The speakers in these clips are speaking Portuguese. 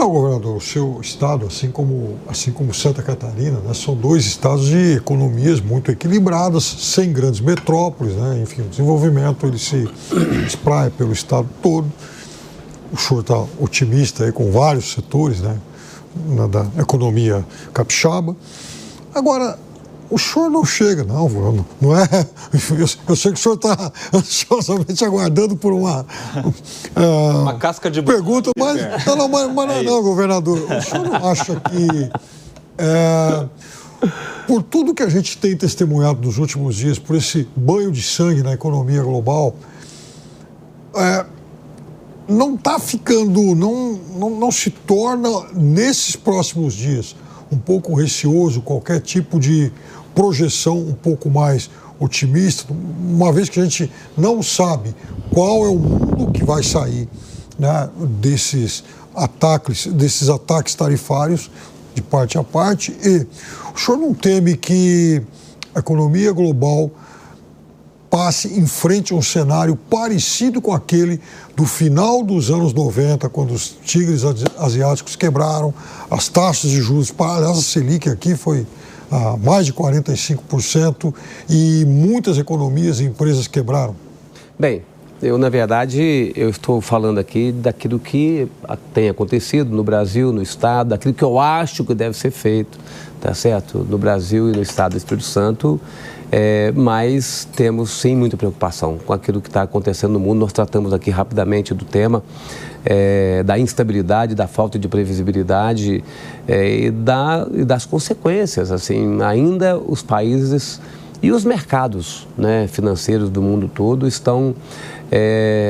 Então, governador, o seu estado, assim como Santa Catarina, né, são dois estados de economias muito equilibradas, sem grandes metrópoles, né? Enfim, o desenvolvimento ele se espraia pelo estado todo. O senhor está otimista aí com vários setores, né, da economia capixaba. Agora, o senhor não chega, não é? Eu sei que o senhor está ansiosamente aguardando por uma casca de pergunta, mas não, governador. O senhor não acha que, por tudo que a gente tem testemunhado nos últimos dias, por esse banho de sangue na economia global, não está ficando, não se torna, nesses próximos dias, um pouco receoso qualquer tipo de projeção um pouco mais otimista, uma vez que a gente não sabe qual é o mundo que vai sair, né, desses ataques tarifários de parte a parte? E o senhor não teme que a economia global passe em frente a um cenário parecido com aquele do final dos anos 90, quando os tigres asiáticos quebraram, as taxas de juros, aliás, a Selic aqui foi mais de 45% e muitas economias e empresas quebraram? Bem, na verdade, eu estou falando aqui daquilo que tem acontecido no Brasil, no Estado, daquilo que eu acho que deve ser feito, tá certo? No Brasil e no Estado do Espírito Santo, mas temos sim muita preocupação com aquilo que está acontecendo no mundo. Nós tratamos aqui rapidamente do tema da instabilidade, da falta de previsibilidade e das consequências. Assim, ainda os países e os mercados, né, financeiros do mundo todo estão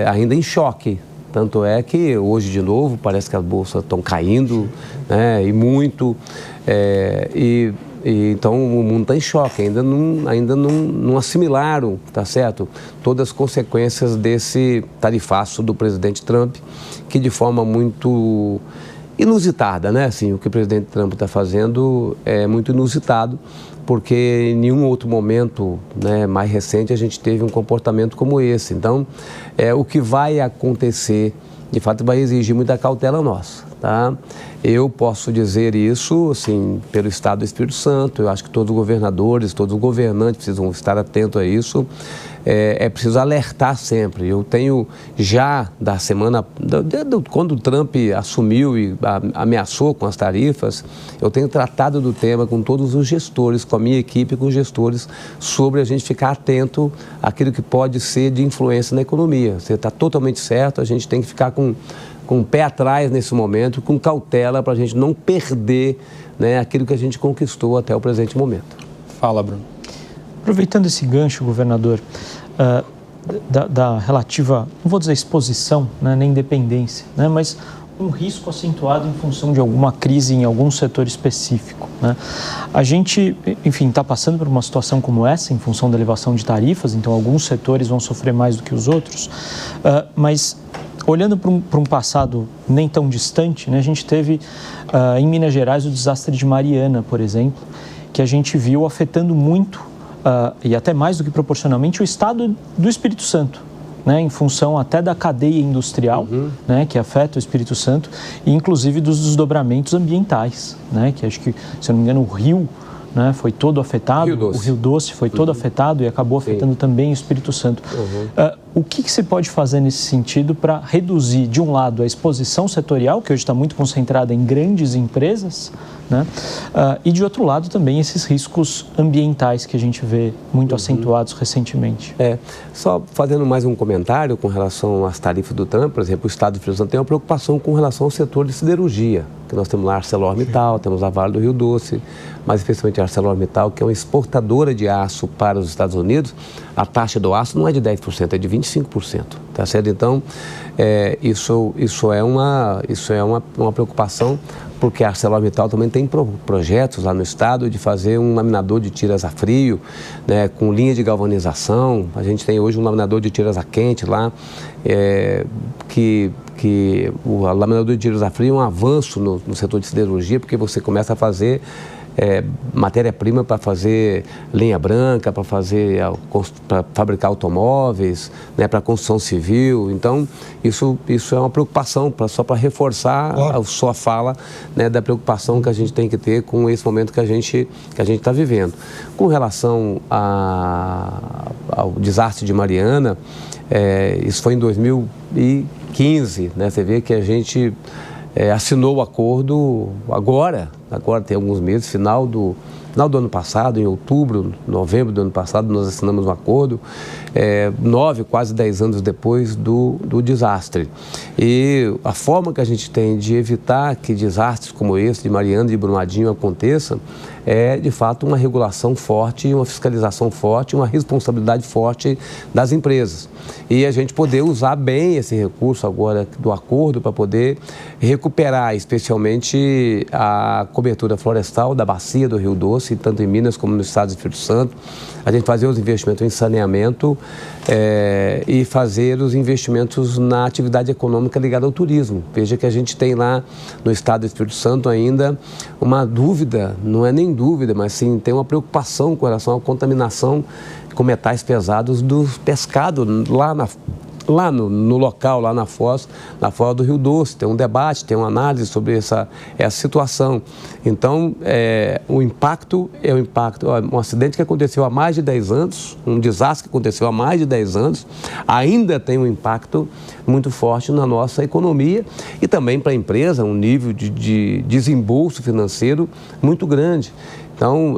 ainda em choque. Tanto é que hoje, de novo, parece que as bolsas estão caindo, né, e muito. Então, o mundo está em choque, ainda não assimilaram, tá certo? Todas as consequências desse tarifaço do presidente Trump, que de forma muito inusitada, né? Assim, o que o presidente Trump está fazendo é muito inusitado, porque em nenhum outro momento, né, mais recente a gente teve um comportamento como esse. Então, o que vai acontecer, de fato, vai exigir muita cautela nossa, tá? Eu posso dizer isso, assim, pelo Estado do Espírito Santo. Eu acho que todos os governadores, todos os governantes precisam estar atentos a isso. É preciso alertar sempre. Eu tenho já da semana, quando o Trump assumiu e ameaçou com as tarifas, eu tenho tratado do tema com todos os gestores, com a minha equipe, com os gestores, sobre a gente ficar atento àquilo que pode ser de influência na economia. Você está totalmente certo, a gente tem que ficar com o pé atrás nesse momento, com cautela, para a gente não perder, né, aquilo que a gente conquistou até o presente momento. Fala, Bruno. Aproveitando esse gancho, governador, da relativa, não vou dizer exposição, né, nem dependência, né, mas um risco acentuado em função de alguma crise em algum setor específico, né? A gente, enfim, está passando por uma situação como essa em função da elevação de tarifas, então alguns setores vão sofrer mais do que os outros, mas olhando para um passado nem tão distante, né, a gente teve em Minas Gerais o desastre de Mariana, por exemplo, que a gente viu afetando muito, e até mais do que proporcionalmente, o estado do Espírito Santo, né, em função até da cadeia industrial, né, que afeta o Espírito Santo, e inclusive dos desdobramentos ambientais, né, que acho que, se eu não me engano, o Rio, né, foi todo afetado, o Rio Doce foi todo afetado e acabou afetando também o Espírito Santo. O que se pode fazer nesse sentido para reduzir, de um lado, a exposição setorial, que hoje está muito concentrada em grandes empresas, né, e, de outro lado, também esses riscos ambientais que a gente vê muito acentuados recentemente? Só fazendo mais um comentário com relação às tarifas do Trump, por exemplo, o Estado do Espírito Santo tem uma preocupação com relação ao setor de siderurgia, que nós temos lá a ArcelorMittal, temos a Vale do Rio Doce, mas especialmente a ArcelorMittal, que é uma exportadora de aço para os Estados Unidos. A taxa do aço não é de 10%, é de 25%, tá certo? Então, isso é uma preocupação, porque a ArcelorMittal também tem projetos lá no estado de fazer um laminador de tiras a frio, né, com linha de galvanização. A gente tem hoje um laminador de tiras a quente lá, o laminador de tiras a frio é um avanço no setor de siderurgia, porque você começa a fazer matéria-prima para fazer linha branca, para fabricar automóveis, né, para construção civil. Então, isso é uma preocupação, só para reforçar a sua fala, né, da preocupação que a gente tem que ter com esse momento que a gente está vivendo. Com relação ao desastre de Mariana, isso foi em 2015, né? Você vê que a gente assinou o acordo agora tem alguns meses, final do ano passado, em outubro, novembro do ano passado, nós assinamos um acordo, 9, quase 10 anos depois do desastre. E a forma que a gente tem de evitar que desastres como esse, de Mariana e de Brumadinho, aconteçam, é, de fato, uma regulação forte, uma fiscalização forte, uma responsabilidade forte das empresas. E a gente poder usar bem esse recurso agora do acordo para poder recuperar, especialmente, a cobertura florestal da bacia do Rio Doce, tanto em Minas como no estado do Espírito Santo. A gente fazer os investimentos em saneamento e fazer os investimentos na atividade econômica ligada ao turismo. Veja que a gente tem lá no estado do Espírito Santo ainda uma dúvida, não é nem dúvida, mas sim tem uma preocupação com relação à contaminação com metais pesados do pescado lá no local, lá na foz do Rio Doce. Tem um debate, tem uma análise sobre essa situação. Então, o impacto é o impacto. Um acidente que aconteceu há mais de 10 anos, um desastre que aconteceu há mais de 10 anos, ainda tem um impacto muito forte na nossa economia e também para a empresa, um nível de desembolso financeiro muito grande. Então,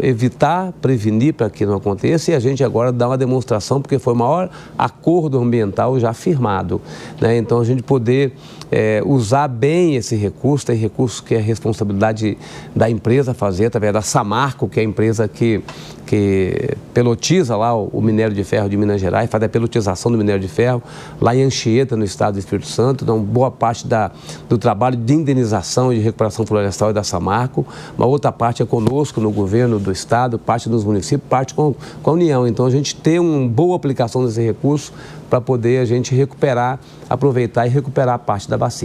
evitar, prevenir para que não aconteça, e a gente agora dá uma demonstração, porque foi o maior acordo ambiental já firmado, né? Então, a gente poder usar bem esse recurso, tem recurso que é responsabilidade da empresa fazer, através da Samarco, que é a empresa que pelotiza lá o minério de ferro de Minas Gerais, faz a pelotização do minério de ferro, lá em Anchieta, no estado do Espírito Santo. Então, boa parte do trabalho de indenização e de recuperação florestal é da Samarco, uma outra parte é conosco no governo do estado, parte dos municípios, parte com a União. Então, a gente tem uma boa aplicação desse recurso para poder a gente recuperar, aproveitar e recuperar parte da bacia.